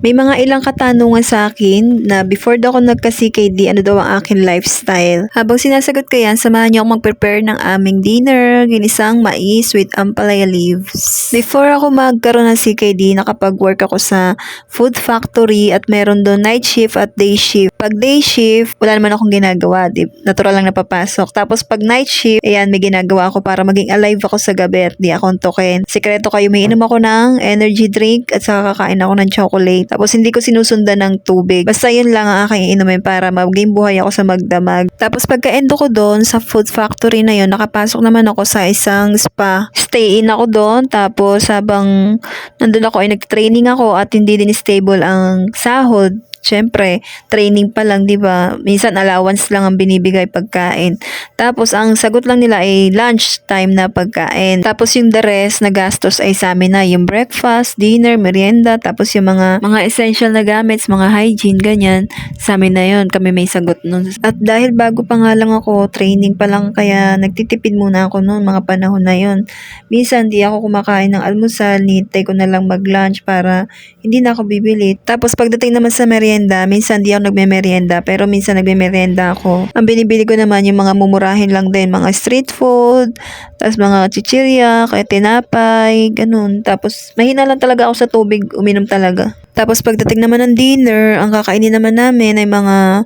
May mga ilang katanungan sa akin na before daw ako nagka-CKD, ano daw ang aking lifestyle. Habang sinasagot ko yan, samahan niyo ako mag-prepare ng aming dinner, ginisang mais with ampalaya leaves. Before ako magkaroon ng CKD, nakapag-work ako sa food factory at meron doon night shift at day shift. Pag day shift, wala naman akong ginagawa, natural lang napapasok. Tapos pag night shift, ayan, may ginagawa ako para maging alive ako sa gabi at di ako antukin. Sikreto kayo, may inom ako ng energy drink at saka kakain ako ng chocolate. Tapos hindi ko sinusundan ng tubig. Basta yun lang ang aking inumin para maging buhay ako sa magdamag. Tapos pagka-endo ko doon sa food factory na yun, nakapasok naman ako sa isang spa. Stay in ako doon. Tapos habang nandun ako ay nag-training ako at hindi din stable ang sahod. Siyempre, training pa lang, di ba? Minsan allowance lang ang binibigay pagkain. Tapos ang sagot lang nila ay lunch time na pagkain. Tapos yung the rest na gastos ay sa amin na yung breakfast, dinner, merienda, tapos yung mga essential na gamits, mga hygiene, ganyan. Sa amin na yun, kami may sagot nun. At dahil bago pa nga lang ako, training pa lang, kaya nagtitipid muna ako noon mga panahon na yun. Minsan di ako kumakain ng almusal, nitay ko na lang mag-lunch para hindi na ako bibili. Tapos pagdating naman sa merienda, minsan di ako nagme-merienda, pero minsan nagme-merienda ako. Ang binibili ko naman yung mga mumurahin lang din, mga street food, tapos mga chichirya, kaya tinapay, ganun. Tapos mahina lang talaga ako sa tubig, uminom talaga. Tapos pagdating naman ng dinner, ang kakainin naman namin ay mga,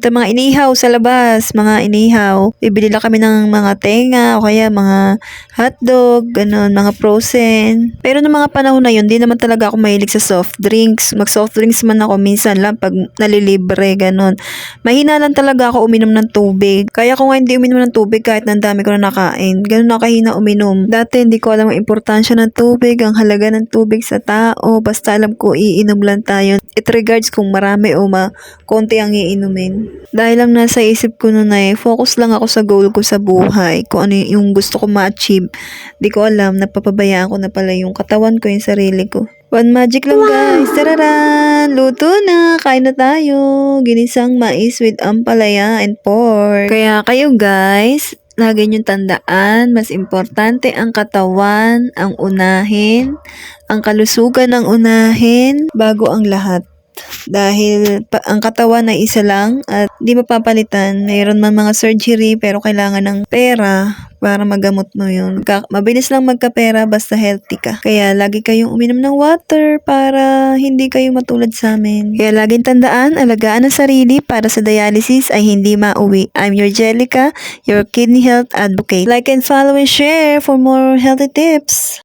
mga inihaw sa labas, mga inihaw. Bibili lang kami ng mga tenga, o kaya mga hotdog, ganun, mga frozen. Pero ng mga panahon na yun, di naman talaga ako mahilig sa soft drinks. Mag-soft drinks man ako minsan lang pag nalilibre, ganun. Mahina lang talaga ako uminom ng tubig. Kaya kung hindi uminom ng tubig, kahit nang dami ko na nakain, ganun nakahina uminom. Dati hindi ko alam ang importansya ng tubig, ang halaga ng tubig sa tao. Basta alam ko, iinom lang tayo. It regards kung marami o konti ang iinumin. Dahil lang nasa isip ko nun ay focus lang ako sa goal ko sa buhay. Kung ano yung gusto ko ma-achieve. Di ko alam, napapabayaan ko na pala yung katawan ko, yung sarili ko. One magic lang guys. Tararan! Luto na! Kain na tayo! Ginisang mais with ampalaya and pork. Kaya kayo guys, lagi niyong tandaan, mas importante ang katawan, ang unahin, ang kalusugan ang unahin, bago ang lahat. Dahil ang katawan ay isa lang at di mapapalitan. Mayroon man mga surgery pero kailangan ng pera para magamot mo yun. Mabilis lang magkapera basta healthy ka. Kaya lagi kayong uminom ng water para hindi kayo matulad sa amin. Kaya laging tandaan, alagaan ang sarili para sa dialysis ay hindi mauwi. I'm your Jellica, your kidney health advocate. Like and follow and share for more healthy tips.